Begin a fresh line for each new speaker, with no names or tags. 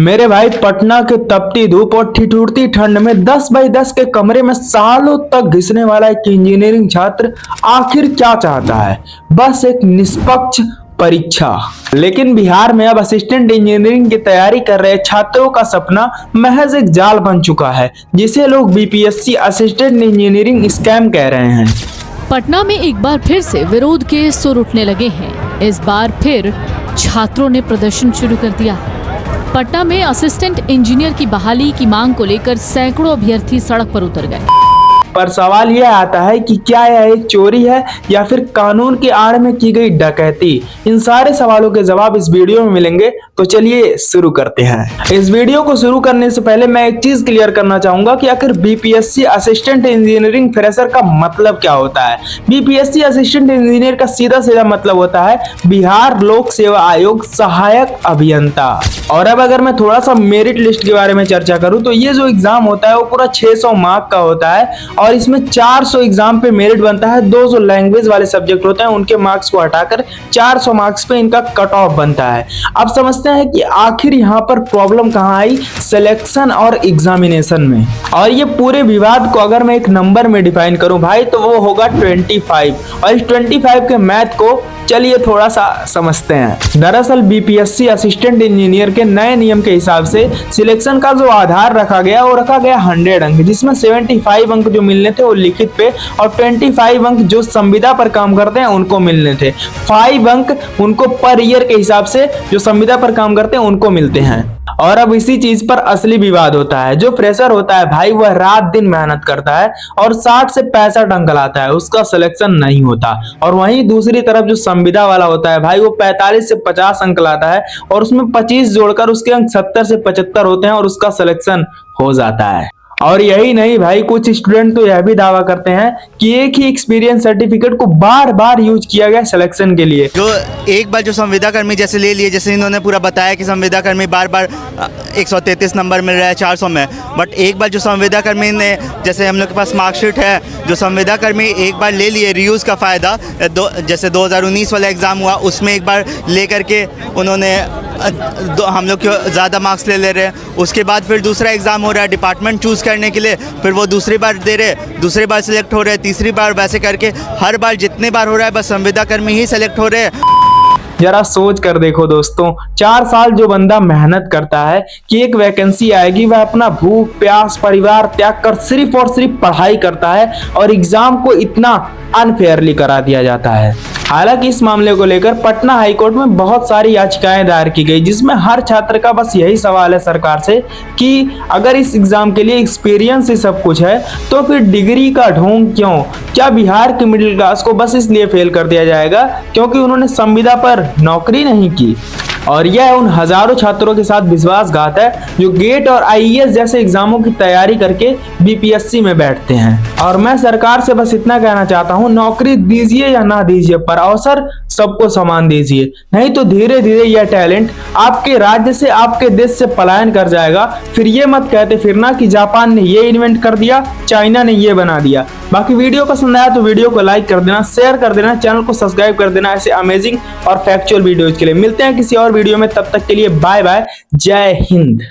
मेरे भाई, पटना के तपती धूप और ठिठुरती ठंड में 10 बाई 10 के कमरे में सालों तक घिसने वाला एक इंजीनियरिंग छात्र आखिर क्या चाहता है? बस एक निष्पक्ष परीक्षा। लेकिन बिहार में अब असिस्टेंट इंजीनियरिंग की तैयारी कर रहे छात्रों का सपना महज एक जाल बन चुका है, जिसे लोग बीपीएससी असिस्टेंट इंजीनियरिंग स्कैम कह रहे हैं।
पटना में एक बार फिर से विरोध के सुर उठने लगे हैं। इस बार फिर छात्रों ने प्रदर्शन शुरू कर दिया है। पटना में असिस्टेंट इंजीनियर की बहाली की मांग को लेकर सैकड़ों अभ्यर्थी सड़क पर उतर गए।
पर सवाल यह आता है कि क्या यह एक चोरी है या फिर कानून की आड़ में की गई डकैती? इन सारे सवालों के जवाब इस वीडियो में मिलेंगे, तो चलिए शुरू करते हैं। इस वीडियो को शुरू करने से पहले मैं एक चीज क्लियर करना चाहूंगा कि आखिर बीपीएससी असिस्टेंट इंजीनियरिंग फ्रेशर का मतलब क्या होता है। बीपीएससी असिस्टेंट इंजीनियर का सीधा सीधा मतलब होता है बिहार लोक सेवा आयोग सहायक अभियंता। और अब अगर मैं थोड़ा सा मेरिट लिस्ट के बारे में चर्चा करूं तो ये जो एग्जाम होता है वो पूरा 600 मार्क का होता है और इसमें 400 एग्जाम पे मेरिट बनता है। 200 लैंग्वेज वाले सब्जेक्ट होते हैं, उनके मार्क्स को हटाकर 400 मार्क्स पे इनका कट ऑफ बनता है। अब समझते हैं कि आखिर यहाँ पर प्रॉब्लम कहाँ आई सिलेक्शन और एग्जामिनेशन में। और ये पूरे विवाद को अगर मैं एक नंबर में डिफाइन करूं भाई तो वो होगा 25। और इस 25 के मैथ को चलिए थोड़ा सा समझते हैं। दरअसल बीपीएससी असिस्टेंट इंजीनियर के नए नियम के हिसाब से सिलेक्शन का जो आधार रखा गया वो रखा गया 100 अंक, जिसमें 75 अंक जो मिलने थे वो लिखित पे और 25 अंक जो संविदा पर काम करते हैं उनको मिलने थे। 5 अंक उनको पर ईयर के हिसाब से जो संविदा पर काम करते हैं उनको मिलते हैं। और अब इसी चीज पर असली विवाद होता है। जो फ्रेशर होता है भाई वह रात दिन मेहनत करता है और 60 से 65 अंक लाता है, उसका सिलेक्शन नहीं होता। और वहीं दूसरी तरफ जो संविदा वाला होता है भाई वो 45 से 50 अंक लाता है और उसमें 25 जोड़कर उसके अंक 70 से 75 होते हैं और उसका सिलेक्शन हो जाता है। और यही नहीं भाई, कुछ स्टूडेंट तो यह भी दावा करते हैं कि एक ही एक्सपीरियंस सर्टिफिकेट को बार बार यूज किया गया सिलेक्शन के लिए।
जो एक बार जो संविदा कर्मी जैसे ले लिए, जैसे इन्होंने पूरा बताया कि संविदा कर्मी बार बार 133 नंबर मिल रहा है 400 में, बट एक बार जो संविदा कर्मी ने, जैसे हम लोग के पास मार्कशीट है, जो संविदा कर्मी एक बार ले लिए रीयूज़ का फ़ायदा, जैसे 2019 वाला एग्ज़ाम हुआ उसमें एक बार ले करके उन्होंने हम लोग क्यों ज़्यादा मार्क्स ले रहे हैं। उसके बाद फिर दूसरा एग्ज़ाम हो रहा है डिपार्टमेंट चूज़ करने के लिए, फिर वो दूसरी बार दे रहे, दूसरी बार सिलेक्ट हो रहे, तीसरी बार, वैसे करके हर बार जितने बार हो रहा है बस संविदा कर्मी ही सेलेक्ट हो रहे हैं।
जरा सोच कर देखो दोस्तों, 4 साल जो बंदा मेहनत करता है कि एक वैकेंसी आएगी, वह अपना भूख प्यास परिवार त्याग कर सिर्फ और सिर्फ पढ़ाई करता है और एग्जाम को इतना अनफेयरली करा दिया जाता है। हालांकि इस मामले को लेकर पटना हाईकोर्ट में बहुत सारी याचिकाएं दायर की गई, जिसमें हर छात्र का बस यही सवाल है सरकार से कि अगर इस एग्जाम के लिए एक्सपीरियंस ही सब कुछ है तो फिर डिग्री का ढोंग क्यों? क्या बिहार के मिडिल क्लास को बस इसलिए फेल कर दिया जाएगा क्योंकि उन्होंने संविदा पर नौकरी नहीं की? और यह उन हजारों छात्रों के साथ विश्वासघात है जो गेट और आईएएस जैसे एग्जामों की तैयारी करके बीपीएससी में बैठते हैं। और मैं सरकार से बस इतना कहना चाहता हूं, नौकरी दीजिए या ना दीजिए पर अवसर सबको समान दीजिए, नहीं तो धीरे धीरे यह टैलेंट आपके राज्य से आपके देश से पलायन कर जाएगा। फिर ये मत कहते फिरना कि जापान ने ये इन्वेंट कर दिया, चाइना ने ये बना दिया। बाकी वीडियो पसंद आया तो वीडियो को लाइक कर देना, शेयर कर देना, चैनल को सब्सक्राइब कर देना ऐसे अमेजिंग और फैक्चुअल वीडियोज के लिए। मिलते हैं किसी और वीडियो में, तब तक के लिए बाय बाय, जय हिंद।